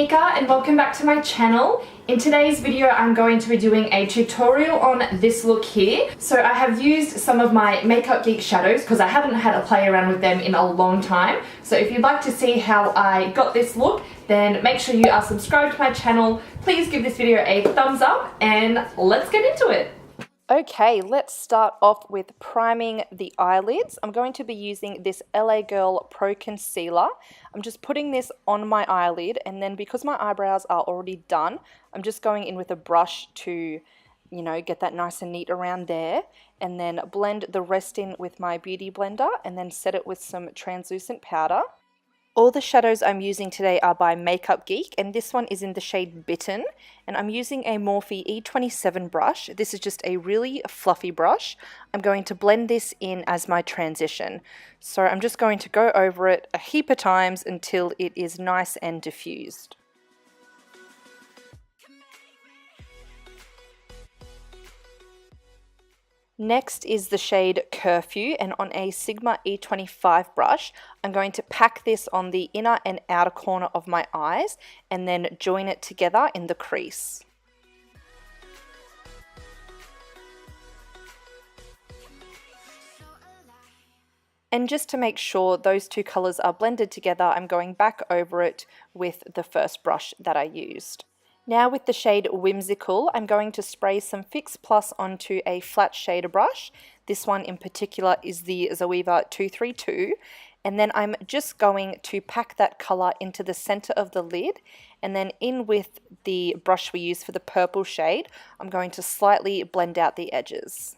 Tanika and welcome back to my channel. In today's video I'm going to be doing a tutorial on this look here. So I have used some of my Makeup Geek shadows because I haven't had a play around with them in a long time. So if you'd like to see how I got this look, then make sure you are subscribed to my channel. Please give this video a thumbs up and let's get into it. Okay, let's start off with priming the eyelids. I'm going to be using this LA Girl Pro Concealer. I'm just putting this on my eyelid, and then because my eyebrows are already done, I'm just going in with a brush to, get that nice and neat around there, and then blend the rest in with my beauty blender, and then set it with some translucent powder. All the shadows I'm using today are by Makeup Geek, and this one is in the shade Bitten, and I'm using a Morphe E27 brush. This is just a really fluffy brush. I'm going to blend this in as my transition. So I'm just going to go over it a heap of times until it is nice and diffused. Next is the shade Curfew, and on a Sigma E25 brush, I'm going to pack this on the inner and outer corner of my eyes and then join it together in the crease. And just to make sure those two colours are blended together, I'm going back over it with the first brush that I used. Now with the shade Whimsical, I'm going to spray some Fix Plus onto a flat shader brush. This one in particular is the Zoeva 232. And then I'm just going to pack that colour into the centre of the lid. And then in with the brush we use for the purple shade, I'm going to slightly blend out the edges.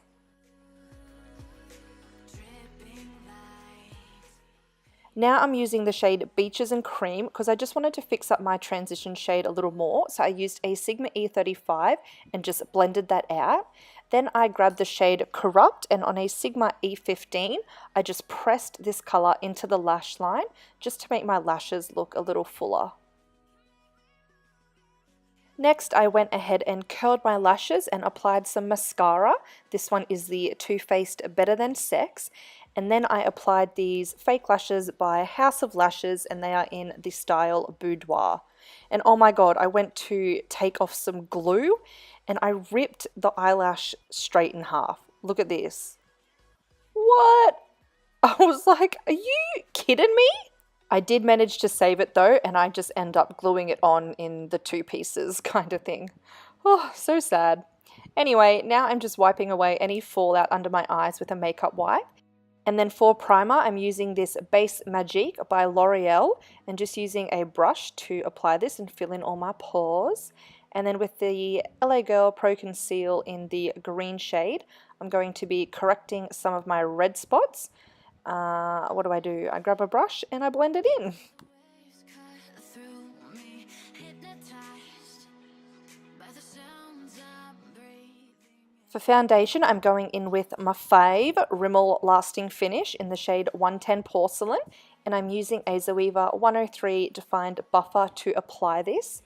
Now I'm using the shade Beaches and Cream because I just wanted to fix up my transition shade a little more. So I used a Sigma E35 and just blended that out. Then I grabbed the shade Corrupt, and on a Sigma E15, I just pressed this colour into the lash line just to make my lashes look a little fuller. Next, I went ahead and curled my lashes and applied some mascara. This one is the Too Faced Better Than Sex. And then I applied these fake lashes by House of Lashes, and they are in the style Boudoir. And oh my god, I went to take off some glue and I ripped the eyelash straight in half. Look at this. What? I was like, are you kidding me? I did manage to save it though, and I just end up gluing it on in the two pieces kind of thing. Oh, so sad. Anyway, now I'm just wiping away any fallout under my eyes with a makeup wipe. And then for primer, I'm using this base Magique by Loreal and just using a brush to apply this and fill in all my pores. And then with the LA Girl Pro Conceal in the green shade, I'm going to be correcting some of my red spots. What do? I grab a brush and I blend it in. For foundation, I'm going in with my fave Rimmel Lasting Finish in the shade 110 Porcelain, and I'm using a Zoeva 103 Defined Buffer to apply this.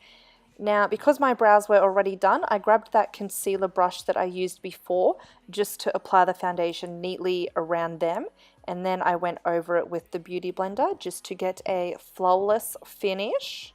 Now, because my brows were already done, I grabbed that concealer brush that I used before just to apply the foundation neatly around them, and then I went over it with the Beauty Blender just to get a flawless finish.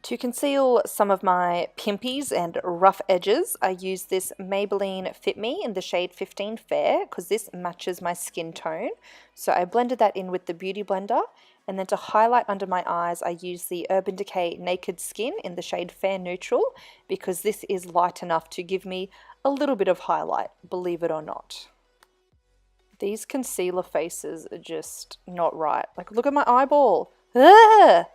To conceal some of my pimpies and rough edges, I use this Maybelline Fit Me in the shade 15 Fair because this matches my skin tone. So I blended that in with the Beauty Blender, and then to highlight under my eyes, I use the Urban Decay Naked Skin in the shade Fair Neutral because this is light enough to give me a little bit of highlight, believe it or not. These concealer faces are just not right. Like, look at my eyeball. Ugh!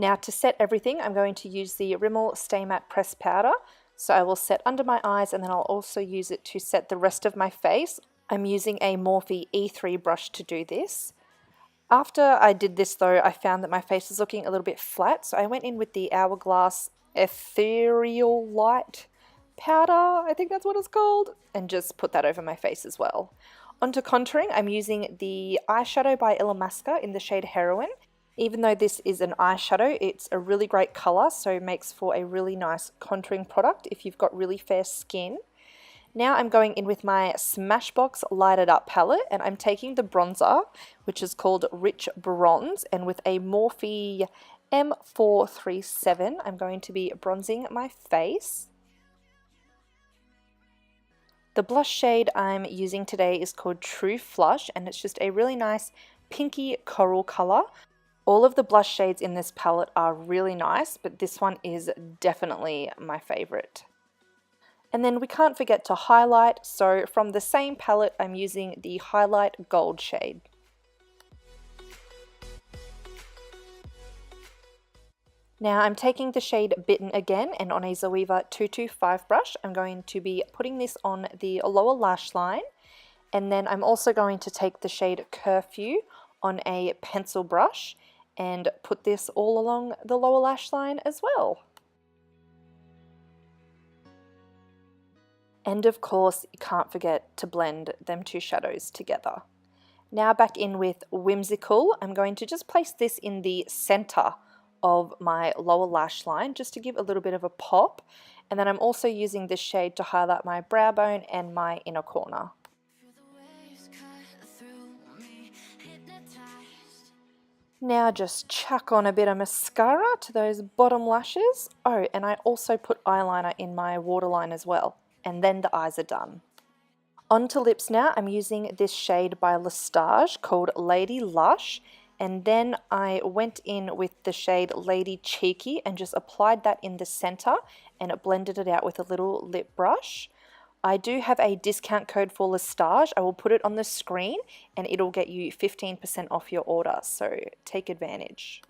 Now to set everything, I'm going to use the Rimmel Stay Matte Press Powder. So I will set under my eyes, and then I'll also use it to set the rest of my face. I'm using a Morphe E3 brush to do this. After I did this though, I found that my face is looking a little bit flat, so I went in with the Hourglass Ethereal Light Powder, I think that's what it's called, and just put that over my face as well. Onto contouring, I'm using the Eyeshadow by Illamasqua in the shade Heroine. Even though this is an eyeshadow, it's a really great colour, so it makes for a really nice contouring product if you've got really fair skin. Now I'm going in with my Smashbox Lighted Up palette, and I'm taking the bronzer, which is called Rich Bronze, and with a Morphe M437, I'm going to be bronzing my face. The blush shade I'm using today is called True Flush, and it's just a really nice pinky coral colour. All of the blush shades in this palette are really nice, but this one is definitely my favourite. And then we can't forget to highlight, so from the same palette I'm using the Highlight Gold shade. Now I'm taking the shade Bitten again, and on a Zoeva 225 brush I'm going to be putting this on the lower lash line, and then I'm also going to take the shade Curfew on a pencil brush and put this all along the lower lash line as well. And of course, you can't forget to blend them two shadows together. Now back in with Whimsical, I'm going to just place this in the center of my lower lash line just to give a little bit of a pop. And then I'm also using this shade to highlight my brow bone and my inner corner. Now just chuck on a bit of mascara to those bottom lashes. Oh, and I also put eyeliner in my waterline as well. And then the eyes are done. On to lips now. I'm using this shade by Lestage called Lady Lush. And then I went in with the shade Lady Cheeky and just applied that in the center and it blended it out with a little lip brush. I do have a discount code for Lestage. I will put it on the screen and it'll get you 15% off your order, so take advantage.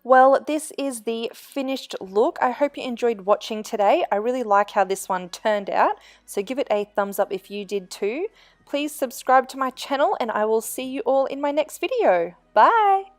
Well, this is the finished look. I hope you enjoyed watching today. I really like how this one turned out, so give it a thumbs up if you did too. Please subscribe to my channel and I will see you all in my next video. Bye!